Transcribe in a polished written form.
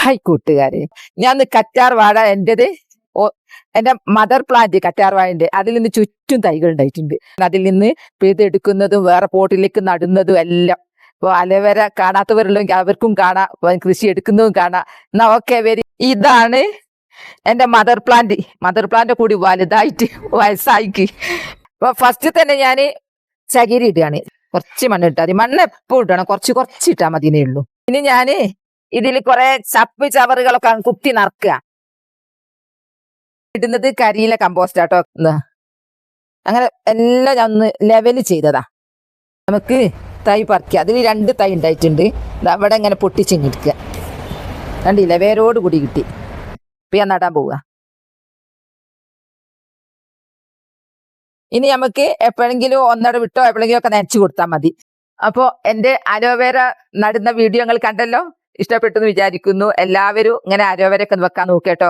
Hi കൂട്ടുകാരെ, ഞാൻ കറ്റാർ വാഴ എന്റെ മദർ പ്ലാന്റ് കറ്റാർ വാഴന്റെ അതിൽ നിന്ന് ചുറ്റും തൈകൾ ഉണ്ടായിട്ടുണ്ട്. അതിൽ നിന്ന് പിഴുതെടുക്കുന്നതും വേറെ പോട്ടിലേക്ക് നടുന്നതും എല്ലാം. ഇപ്പോൾ അലവര കാണാത്തവരുള്ളെങ്കിൽ അവർക്കും കാണാം, കൃഷി എടുക്കുന്നതും കാണാം. എന്നാ ഓക്കെ വരി. ഇതാണ് എന്റെ മദർ പ്ലാന്റ് കൂടി വലുതായിട്ട് വയസ്സായിക്ക്. അപ്പൊ ഫസ്റ്റ് തന്നെ ഞാൻ ചകിരി ഇടുകയാണ്. കുറച്ച് മണ്ണ് ഇട്ടാൽ മതി. മണ്ണ് എപ്പോൾ ഇടണം, കുറച്ച് ഇട്ടാൽ മതിയേ ഉള്ളൂ. ഇനി ഞാൻ ഇതിൽ കുറെ ചവറുകളൊക്കെ കുത്തി നിറക്കുക. ഇടുന്നത് കരിയില കമ്പോസ്റ്റ് ആട്ടോ. അങ്ങനെ എല്ലാം ഞാൻ ഒന്ന് ലെവല് ചെയ്തതാ. നമുക്ക് തൈ പറിക്കുക. അതിൽ 2 തൈ ഉണ്ടായിട്ടുണ്ട്. അവിടെ ഇങ്ങനെ പൊട്ടിച്ചിങ്ങിടുക്കുക. കണ്ടില്ല, വേരോട് കൂടി കിട്ടി. ഇപ്പൊ ഞാൻ നടാൻ പോവുക. ഇനി നമുക്ക് എപ്പോഴെങ്കിലും ഒന്നട വിട്ടോ എപ്പോഴെങ്കിലും ഒക്കെ നനച്ചു കൊടുത്താൽ മതി. അപ്പോ എന്റെ അലോവേര നടുന്ന വീഡിയോ നിങ്ങൾ കണ്ടല്ലോ, ഇഷ്ടപ്പെട്ടെന്ന് വിചാരിക്കുന്നു. എല്ലാവരും ഇങ്ങനെ അലോവേര ഒക്കെ വെക്കാൻ നോക്കേട്ടോ.